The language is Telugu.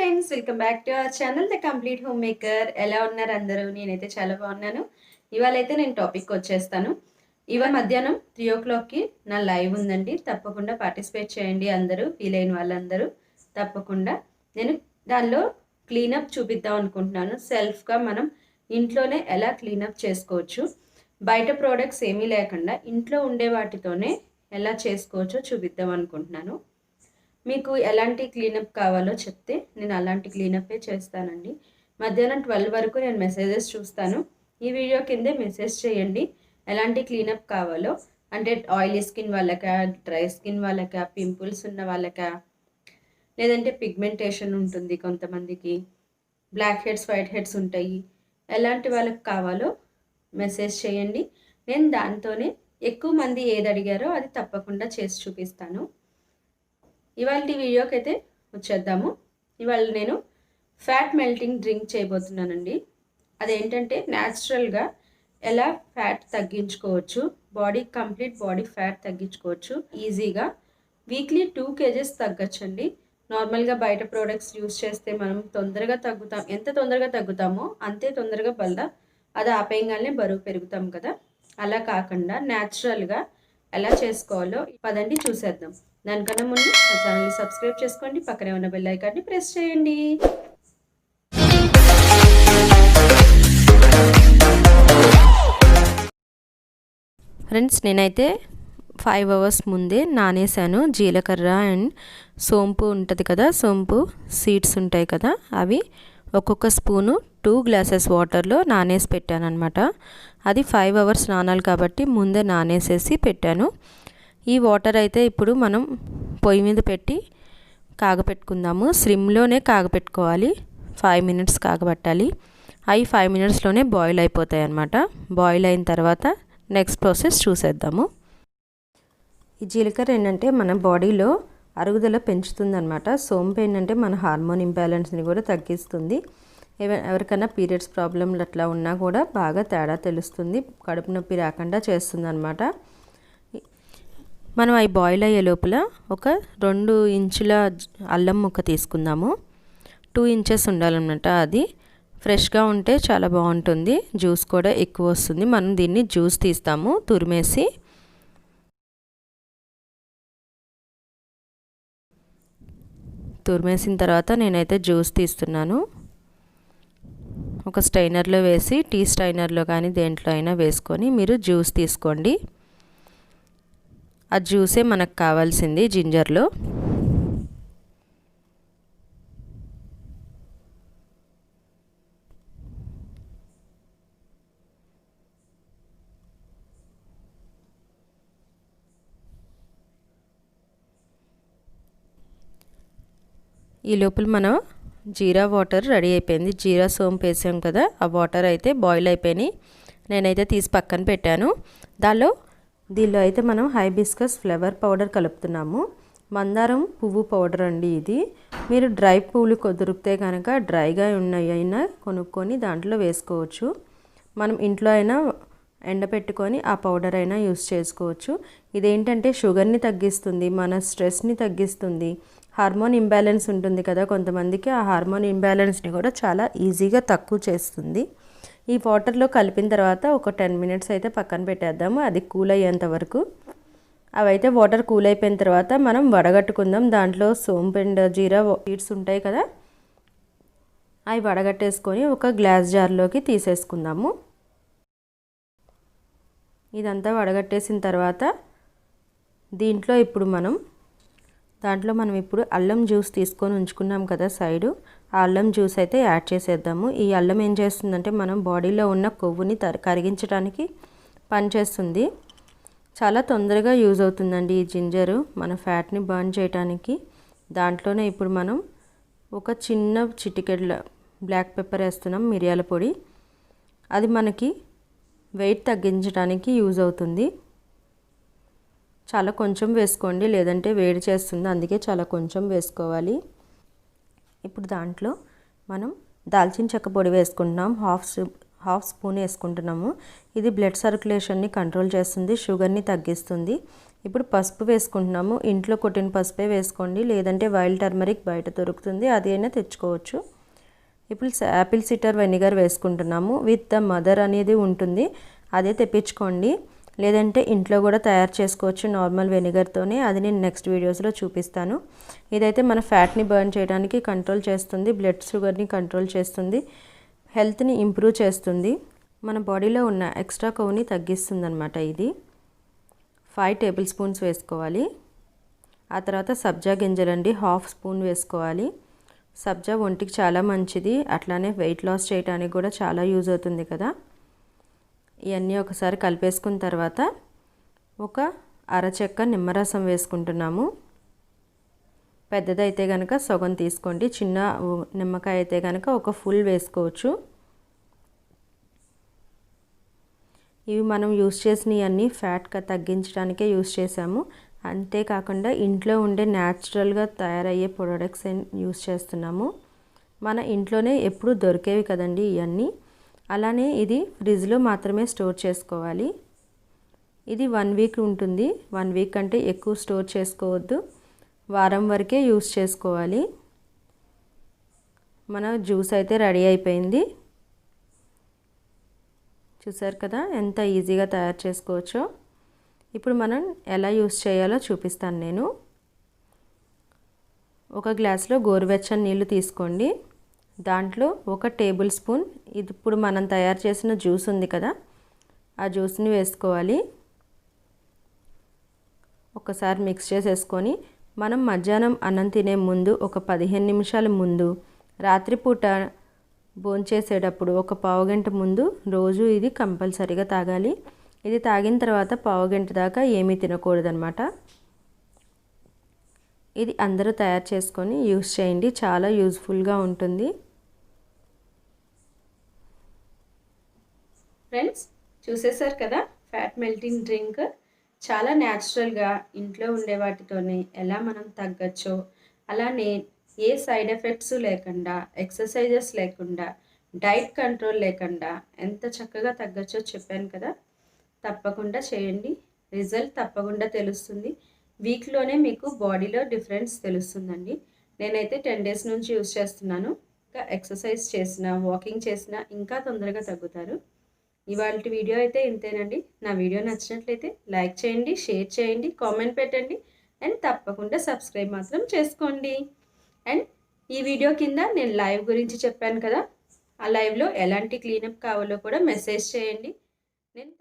Friends, welcome back to our channel the complete home maker. ఎలా ఉన్నారు అందరూ? నేనైతే చాలా బాగున్నాను. ఇవాళ అయితే నేను టాపిక్ వచ్చేస్తాను. ఇవాళ మధ్యాహ్నం 3 o'clockకి నా లైవ్ ఉందండి. తప్పకుండా పార్టిసిపేట్ చేయండి అందరూ, వీలైన వాళ్ళందరూ. తప్పకుండా నేను దానిలో క్లీనప్ చూపిద్దాం అనుకుంటున్నాను. సెల్ఫ్గా మనం ఇంట్లోనే ఎలా క్లీనప్ చేసుకోవచ్చు, బయట ప్రోడక్ట్స్ ఏమీ లేకుండా ఇంట్లో ఉండే వాటితోనే ఎలా చేసుకోవచ్చో చూపిద్దాం అనుకుంటున్నాను. మీకు ఎలాంటి క్లీనప్ కావాలో చెప్తే నేను అలాంటి క్లీనప్పే చేస్తానండి. మధ్యాహ్నం 12 వరకు నేను మెసేజెస్ చూస్తాను. ఈ వీడియో కిందే మెసేజ్ చేయండి ఎలాంటి క్లీనప్ కావాలో. అంటే ఆయిలీ స్కిన్ వాళ్ళకా, డ్రై స్కిన్ వాళ్ళకా, పింపుల్స్ ఉన్న వాళ్ళకా, లేదంటే పిగ్మెంటేషన్ ఉంటుంది కొంతమందికి, బ్లాక్ హెడ్స్ వైట్ హెడ్స్ ఉంటాయి. ఎలాంటి వాళ్ళకి కావాలో మెసేజ్ చేయండి. నేను దాంతోనే ఎక్కువ మంది ఏది అడిగారో అది తప్పకుండా చేసి చూపిస్తాను. ఇవాళ వీడియోకి అయితే వచ్చేద్దాము. ఇవాళ నేను ఫ్యాట్ మెల్టింగ్ డ్రింక్ చేయబోతున్నానండి. అదేంటంటే న్యాచురల్గా ఎలా ఫ్యాట్ తగ్గించుకోవచ్చు, కంప్లీట్ బాడీ ఫ్యాట్ తగ్గించుకోవచ్చు ఈజీగా. Weekly 2 kgs తగ్గచ్చండి. నార్మల్గా బయట ప్రోడక్ట్స్ యూస్ చేస్తే మనం తొందరగా తగ్గుతాం. ఎంత తొందరగా తగ్గుతామో అంతే తొందరగా అది ఆపేయగానే బరువు పెరుగుతాం కదా. అలా కాకుండా న్యాచురల్గా ఎలా చేసుకోవాలో పదండి చూసేద్దాం. దానికన్నా ముందు నా ఛానల్ని సబ్స్క్రైబ్ చేసుకోండి, పక్కనే ఉన్న బెల్ ఐకాన్ని ప్రెస్ చేయండి. ఫ్రెండ్స్, నేనైతే 5 hours ముందే నానేసాను. జీలకర్ర అండ్ సోంపు ఉంటుంది కదా, సోంపు సీడ్స్ ఉంటాయి కదా, అవి ఒక్కొక్క స్పూను 2 glasses వాటర్లో నానేసి పెట్టాను అనమాట. అది 5 hours నానాలి కాబట్టి ముందే నానేసేసి పెట్టాను. ఈ వాటర్ అయితే ఇప్పుడు మనం పొయ్యి మీద పెట్టి కాగపెట్టుకుందాము. స్లిమ్లోనే కాగపెట్టుకోవాలి. 5 minutes కాగబెట్టాలి. అవి 5 minutesలోనే బాయిల్ అయిపోతాయి అన్నమాట. బాయిల్ అయిన తర్వాత నెక్స్ట్ ప్రాసెస్ చూసేద్దాము. ఈ జీలకర్ర ఏంటంటే మన బాడీలో అరుగుదల పెంచుతుందన్నమాట. సోంపు ఏంటంటే మన హార్మోన్ ఇంబ్యాలెన్స్ని కూడా తగ్గిస్తుంది. ఎవరికైనా పీరియడ్స్ ప్రాబ్లంలు అట్లా ఉన్నా కూడా బాగా తేడా తెలుస్తుంది. కడుపు నొప్పి రాకుండా చేస్తుంది అన్నమాట. మనం అవి బాయిల్ అయ్యే లోపల ఒక 2 ఇంచుల అల్లం ముక్క తీసుకుందాము. 2 inches ఉండాలన్నమాట. అది ఫ్రెష్గా ఉంటే చాలా బాగుంటుంది. జ్యూస్ కూడా ఎక్కువ వస్తుంది. మనం దీన్ని జ్యూస్ తీస్తాము తురిమేసి. తురిమేసిన తర్వాత నేనైతే జ్యూస్ తీస్తున్నాను. ఒక స్ట్రైనర్లో వేసి, టీ స్ట్రైనర్లో కానీ దేంట్లో అయినా వేసుకొని మీరు జ్యూస్ తీసుకోండి. ఆ జ్యూసే మనకు కావాల్సింది జింజర్లో. ఈ లోపల మనం జీరా వాటర్ రెడీ అయిపోయింది. జీరా సోంపు వేసాం కదా, ఆ వాటర్ అయితే బాయిల్ అయిపోయినాయి. నేనైతే తీసి పక్కన పెట్టాను. దీనిలో అయితే మనం హైబిస్కస్ ఫ్లవర్ పౌడర్ కలుపుతున్నాము. మందారం పువ్వు పౌడర్ అండి ఇది. మీరు డ్రై పువ్వులు దొరికితే కనుక డ్రైగా అయినా కొనుక్కొని దాంట్లో వేసుకోవచ్చు. మనం ఇంట్లో అయినా ఎండపెట్టుకొని ఆ పౌడర్ అయినా యూస్ చేసుకోవచ్చు. ఇదేంటంటే షుగర్ని తగ్గిస్తుంది, మన స్ట్రెస్ని తగ్గిస్తుంది. హార్మోన్ ఇంబ్యాలెన్స్ ఉంటుంది కదా కొంతమందికి, ఆ హార్మోన్ ఇంబ్యాలెన్స్ని కూడా చాలా ఈజీగా తక్కువ చేస్తుంది. ఈ వాటర్లో కలిపిన తర్వాత ఒక 10 minutes అయితే పక్కన పెట్టేద్దాము, అది కూల్ అయ్యేంత వరకు. అవైతే వాటర్ కూల్ అయిపోయిన తర్వాత మనం వడగట్టుకుందాం. దాంట్లో సోంపు అండ్ జీరా సీడ్స్ ఉంటాయి కదా, అవి వడగట్టేసుకొని ఒక గ్లాస్ జార్లోకి తీసేసుకుందాము. ఇదంతా వడగట్టేసిన తర్వాత దాంట్లో మనం ఇప్పుడు అల్లం జ్యూస్ తీసుకొని ఉంచుకున్నాం కదా సైడు, ఆ అల్లం జ్యూస్ అయితే యాడ్ చేసేద్దాము. ఈ అల్లం ఏం చేస్తుందంటే మనం బాడీలో ఉన్న కొవ్వుని కరిగించడానికి పనిచేస్తుంది. చాలా తొందరగా యూజ్ అవుతుందండి ఈ జింజరు మన ఫ్యాట్ని బర్న్ చేయడానికి. దాంట్లోనే ఇప్పుడు మనం ఒక చిన్న చిటికెడ్ల బ్లాక్ పెప్పర్ వేస్తున్నాం, మిరియాల పొడి. అది మనకి వెయిట్ తగ్గించడానికి యూజ్ అవుతుంది. చాలా కొంచెం వేసుకోండి, లేదంటే వేడి చేస్తుంది, అందుకే చాలా కొంచెం వేసుకోవాలి. ఇప్పుడు దాంట్లో మనం దాల్చిన చెక్క పొడి వేసుకుంటున్నాం. హాఫ్ స్పూన్ వేసుకుంటున్నాము. ఇది బ్లడ్ సర్క్యులేషన్ని కంట్రోల్ చేస్తుంది, షుగర్ని తగ్గిస్తుంది. ఇప్పుడు పసుపు వేసుకుంటున్నాము. ఇంట్లో కొట్టిన పసుపే వేసుకోండి, లేదంటే వైల్డ్ టర్మరిక్ బయట దొరుకుతుంది, అది అయినా తెచ్చుకోవచ్చు. ఇప్పుడు యాపిల్ సిటర్ వెనిగర్ వేసుకుంటున్నాము. విత్ ద మదర్ అనేది ఉంటుంది, అదే తెప్పించుకోండి, లేదంటే ఇంట్లో కూడా తయారు చేసుకోవచ్చు నార్మల్ వెనిగర్తోనే. అది నేను నెక్స్ట్ వీడియోస్లో చూపిస్తాను. ఇదైతే మన ఫ్యాట్ని బర్న్ చేయడానికి కంట్రోల్ చేస్తుంది, బ్లడ్ షుగర్ని కంట్రోల్ చేస్తుంది, హెల్త్ని ఇంప్రూవ్ చేస్తుంది, మన బాడీలో ఉన్న ఎక్స్ట్రా కొవ్వుని తగ్గిస్తుంది అన్నమాట. ఇది 5 టేబుల్ స్పూన్స్ వేసుకోవాలి. ఆ తర్వాత సబ్జా గింజలండి 1/2 స్పూన్ వేసుకోవాలి. సబ్జా ఒంటికి చాలా మంచిది, అట్లానే వెయిట్ లాస్ చేయడానికి కూడా చాలా యూజ్ అవుతుంది కదా. ఇవన్నీ ఒకసారి కలిపేసుకున్న తర్వాత ఒక అరచెక్క నిమ్మరసం వేసుకుంటున్నాము. పెద్దదైతే కనుక సగం తీసుకోండి, చిన్న నిమ్మకాయ అయితే కనుక ఒక ఫుల్ వేసుకోవచ్చు. ఇవి మనం యూస్ చేసినవన్నీ ఫ్యాట్గా తగ్గించడానికే యూస్ చేసాము. అంతేకాకుండా ఇంట్లో ఉండే న్యాచురల్గా తయారయ్యే ప్రొడక్ట్స్ యూస్ చేస్తున్నాము. మన ఇంట్లోనే ఎప్పుడు దొరికేవి కదండి ఇవన్నీ. అలానే ఇది ఫ్రిడ్జ్లో మాత్రమే స్టోర్ చేసుకోవాలి. ఇది 1 వీక్ ఉంటుంది, 1 వీక్ కంటే ఎక్కువ స్టోర్ చేసుకోవద్దు, వారం వరకే యూస్ చేసుకోవాలి. మన జ్యూస్ అయితే రెడీ అయిపోయింది. చూసారు కదా ఎంత ఈజీగా తయారు చేసుకోవచ్చో. ఇప్పుడు మనం ఎలా యూస్ చేయాలో చూపిస్తాను నేను. ఒక గ్లాస్లో గోరువెచ్చని నీళ్ళు తీసుకోండి. దాంట్లో 1 టేబుల్ స్పూన్ ఇది ఇప్పుడు మనం తయారు చేసిన జ్యూస్ ఉంది కదా, ఆ జ్యూస్ని వేసుకోవాలి. ఒకసారి మిక్స్ చేసేసుకొని మనం మధ్యాహ్నం అన్నం తినే ముందు ఒక 15 నిమిషాల ముందు, రాత్రిపూట భోంచేసేటప్పుడు ఒక పావుగంట ముందు రోజు ఇది కంపల్సరీగా తాగాలి. ఇది తాగిన తర్వాత పావుగంట దాకా ఏమీ తినకూడదన్నమాట. ఇది అందరూ తయారు చేసుకొని యూస్ చేయండి, చాలా యూజ్ఫుల్గా ఉంటుంది. ఫ్రెండ్స్ చూసేసారు కదా, ఫ్యాట్ మెల్టింగ్ డ్రింక్ చాలా న్యాచురల్గా ఇంట్లో ఉండే వాటితోనే ఎలా మనం తగ్గచ్చో, అలానే ఏ సైడ్ ఎఫెక్ట్స్ లేకుండా, ఎక్సర్సైజెస్ లేకుండా, డైట్ కంట్రోల్ లేకుండా ఎంత చక్కగా తగ్గచ్చో చెప్పాను కదా. తప్పకుండా చేయండి, రిజల్ట్ తప్పకుండా తెలుస్తుంది. వీక్లోనే మీకు బాడీలో డిఫరెన్స్ తెలుస్తుందండి. నేనైతే 10 డేస్ నుంచి యూస్ చేస్తున్నాను. ఇంకా ఎక్సర్సైజ్ చేసినా, వాకింగ్ చేసినా ఇంకా తొందరగా తగ్గుతారు. ఇవాళ వీడియో అయితే ఇంతేనండి. నా వీడియో నచ్చినట్లయితే లైక్ చేయండి, షేర్ చేయండి, కామెంట్ పెట్టండి, అండ్ తప్పకుండా సబ్స్క్రైబ్ మాత్రం చేసుకోండి. అండ్ ఈ వీడియో కింద నేను లైవ్ గురించి చెప్పాను కదా, ఆ లైవ్లో ఎలాంటి క్లీనప్ కావాలో కూడా మెసేజ్ చేయండి. నేను